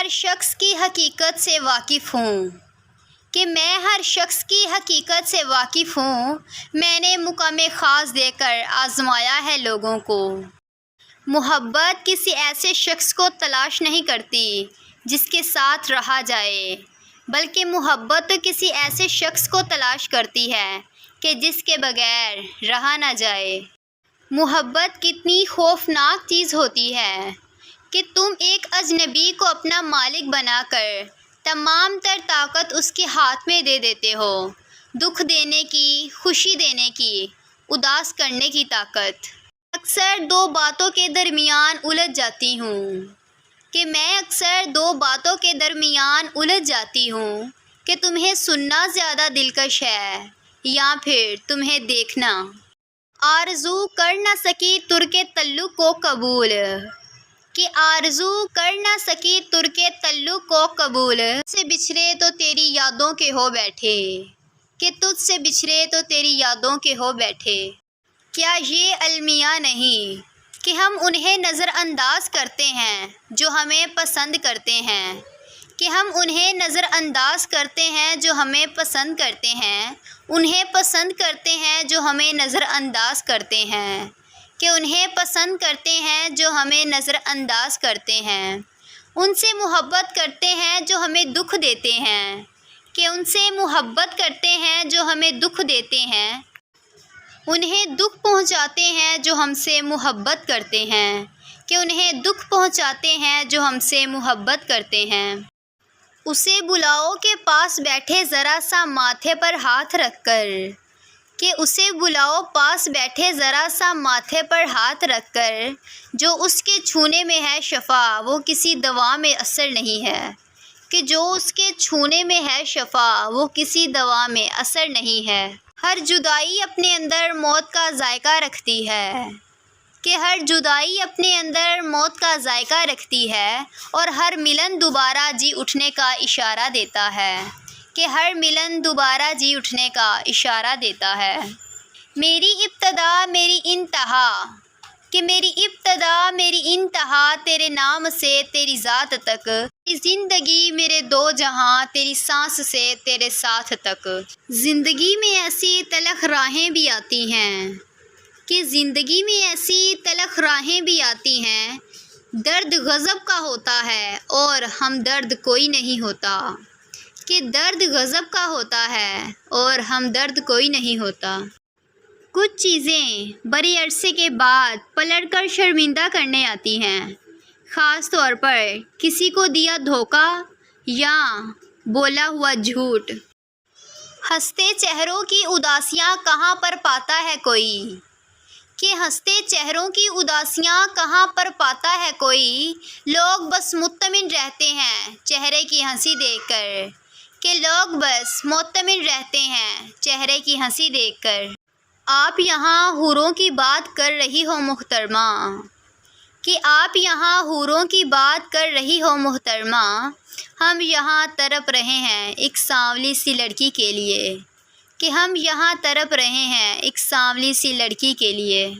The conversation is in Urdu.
ہر شخص کی حقیقت سے واقف ہوں میں نے مقام خاص دے کر آزمایا ہے لوگوں کو۔ محبت کسی ایسے شخص کو تلاش نہیں کرتی جس کے ساتھ رہا جائے، بلکہ محبت تو کسی ایسے شخص کو تلاش کرتی ہے کہ جس کے بغیر رہا نہ جائے۔ محبت کتنی خوفناک چیز ہوتی ہے کہ تم ایک اجنبی کو اپنا مالک بنا کر تمام تر طاقت اس کے ہاتھ میں دے دیتے ہو، دکھ دینے کی، خوشی دینے کی، اداس کرنے کی طاقت۔ اکثر دو باتوں کے درمیان الجھ جاتی ہوں کہ تمہیں سننا زیادہ دلکش ہے یا پھر تمہیں دیکھنا۔ آرزو کر نہ سکی ترک تعلق کو قبول سے بچھڑے تو تیری یادوں کے ہو بیٹھے۔ کیا یہ المیہ نہیں کہ ہم انہیں نظر انداز کرتے ہیں جو ہمیں پسند کرتے ہیں، انہیں پسند کرتے ہیں جو ہمیں نظر انداز کرتے ہیں، ان سے محبت کرتے ہیں جو ہمیں دکھ دیتے ہیں، انہیں دکھ پہنچاتے ہیں جو ہم سے محبت کرتے ہیں، اسے بلاؤ کہ پاس بیٹھے ذرا سا ماتھے پر ہاتھ رکھ کر، جو اس کے چھونے میں ہے شفا وہ کسی دوا میں اثر نہیں ہے۔ ہر جدائی اپنے اندر موت کا ذائقہ رکھتی ہے اور ہر ملن دوبارہ جی اٹھنے کا اشارہ دیتا ہے۔ میری ابتدا میری انتہا تیرے نام سے تیری ذات تک، تیری زندگی میرے دو جہاں تیری سانس سے تیرے ساتھ تک۔ زندگی میں ایسی تلخ راہیں بھی آتی ہیں درد غضب کا ہوتا ہے اور ہمدرد کوئی نہیں ہوتا۔ کچھ چیزیں بڑے عرصے کے بعد پلٹ کر شرمندہ کرنے آتی ہیں، خاص طور پر کسی کو دیا دھوکہ یا بولا ہوا جھوٹ۔ ہنستے چہروں کی اداسیاں کہاں پر پاتا ہے کوئی، لوگ بس مطمئن رہتے ہیں چہرے کی ہنسی دیکھ کر۔ آپ یہاں حوروں کی بات کر رہی ہو محترمہ، ہم یہاں تڑپ رہے ہیں ایک سانولی سی لڑکی کے لیے۔